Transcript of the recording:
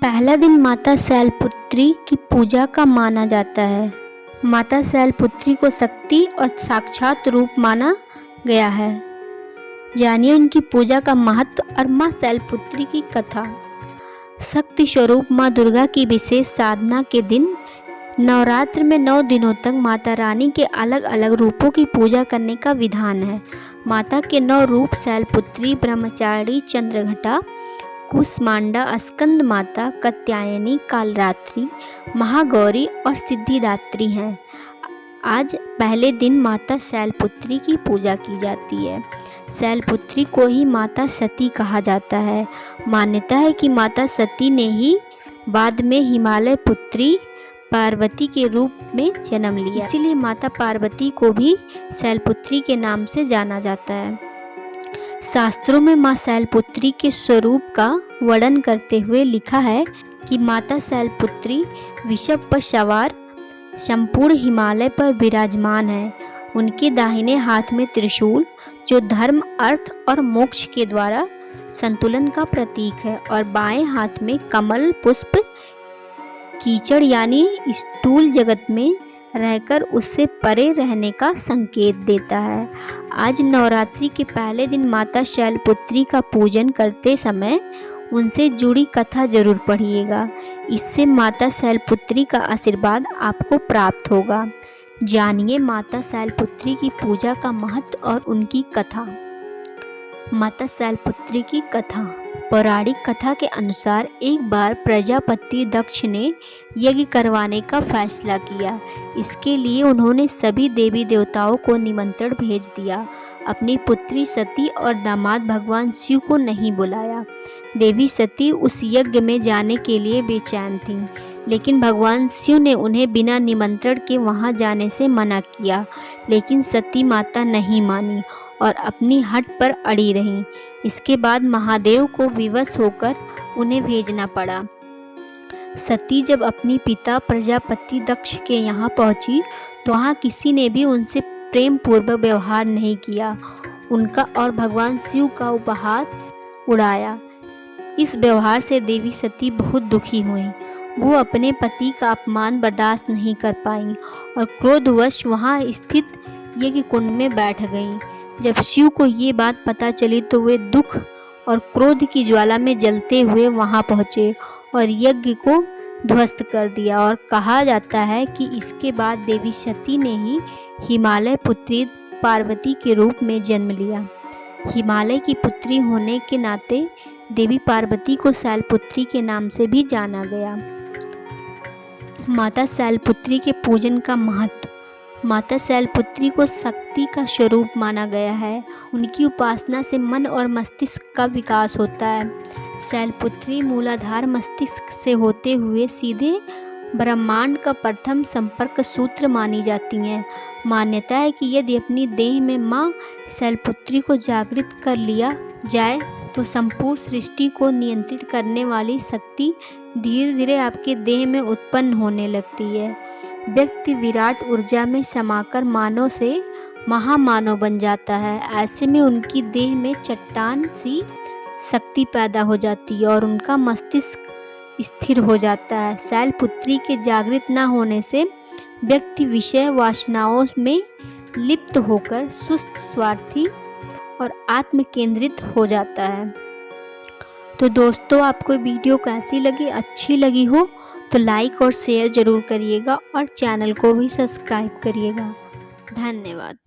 पहला दिन माता शैलपुत्री की पूजा का माना जाता है। माता शैलपुत्री को शक्ति और साक्षात रूप माना गया है। जानिए उनकी पूजा का महत्व और माँ शैलपुत्री की कथा। शक्ति स्वरूप माँ दुर्गा की विशेष साधना के दिन नवरात्र में 9 दिनों तक माता रानी के अलग अलग रूपों की पूजा करने का विधान है। माता के 9 रूप शैलपुत्री, ब्रह्मचारिणी, चंद्रघटा, कुष्मांडा, स्कंद माता, कात्यायनी, कालरात्रि, महागौरी और सिद्धिदात्री हैं। आज पहले दिन माता शैलपुत्री की पूजा की जाती है। शैलपुत्री को ही माता सती कहा जाता है। मान्यता है कि माता सती ने ही बाद में हिमालय पुत्री पार्वती के रूप में जन्म लिया, इसीलिए माता पार्वती को भी शैलपुत्री के नाम से जाना जाता है। शास्त्रों में माँ शैलपुत्री के स्वरूप का वर्णन करते हुए लिखा है कि माता शैलपुत्री वृषभ पर सवार संपूर्ण हिमालय पर विराजमान है। उनके दाहिने हाथ में त्रिशूल, जो धर्म, अर्थ और मोक्ष के द्वारा संतुलन का प्रतीक है, और बाएं हाथ में कमल पुष्प, कीचड़ यानी स्थूल जगत में रहकर उससे परे रहने का संकेत देता है। आज नवरात्रि के पहले दिन माता शैलपुत्री का पूजन करते समय उनसे जुड़ी कथा जरूर पढ़िएगा। इससे माता शैलपुत्री का आशीर्वाद आपको प्राप्त होगा। जानिए माता शैलपुत्री की पूजा का महत्व और उनकी कथा। माता शैलपुत्री की कथा। पौराणिक कथा के अनुसार एक बार प्रजापति दक्ष ने यज्ञ करवाने का फैसला किया। इसके लिए उन्होंने सभी देवी देवताओं को निमंत्रण भेज दिया। अपनी पुत्री सती और दामाद भगवान शिव को नहीं बुलाया। देवी सती उस यज्ञ में जाने के लिए बेचैन थीं, लेकिन भगवान शिव ने उन्हें बिना निमंत्रण के वहां जाने से मना किया। लेकिन सती माता नहीं मानी और अपनी हट पर अड़ी रहीं। इसके बाद महादेव को विवश होकर उन्हें भेजना पड़ा। सती जब अपनी पिता प्रजापति दक्ष के यहाँ पहुंची तो वहाँ किसी ने भी उनसे प्रेम पूर्वक व्यवहार नहीं किया। उनका और भगवान शिव का उपहास उड़ाया। इस व्यवहार से देवी सती बहुत दुखी हुई। वो अपने पति का अपमान बर्दाश्त नहीं कर पाईं और क्रोधवश वहाँ स्थित यज्ञ कुंड में बैठ गईं। जब शिव को ये बात पता चली तो वे दुख और क्रोध की ज्वाला में जलते हुए वहां पहुंचे और यज्ञ को ध्वस्त कर दिया। और कहा जाता है कि इसके बाद देवी सती ने ही हिमालय पुत्री पार्वती के रूप में जन्म लिया। हिमालय की पुत्री होने के नाते देवी पार्वती को शैलपुत्री के नाम से भी जाना गया। माता शैलपुत्री के पूजन का महत्व। माता शैलपुत्री को शक्ति का स्वरूप माना गया है। उनकी उपासना से मन और मस्तिष्क का विकास होता है। शैलपुत्री मूलाधार मस्तिष्क से होते हुए सीधे ब्रह्मांड का प्रथम संपर्क सूत्र मानी जाती हैं। मान्यता है कि यदि अपनी देह में माँ शैलपुत्री को जागृत कर लिया जाए तो संपूर्ण सृष्टि को नियंत्रित करने वाली शक्ति धीरे धीरे आपके देह में उत्पन्न होने लगती है। व्यक्ति विराट ऊर्जा में समाकर मानव से महामानव बन जाता है। ऐसे में उनकी देह में चट्टान सी शक्ति पैदा हो जाती है और उनका मस्तिष्क स्थिर हो जाता है। शैलपुत्री के जागृत न होने से व्यक्ति विषय वासनाओं में लिप्त होकर सुस्त, स्वार्थी और आत्म केंद्रित हो जाता है। तो दोस्तों, आपको वीडियो कैसी लगी? अच्छी लगी हो तो लाइक और शेयर ज़रूर करिएगा और चैनल को भी सब्सक्राइब करिएगा। धन्यवाद।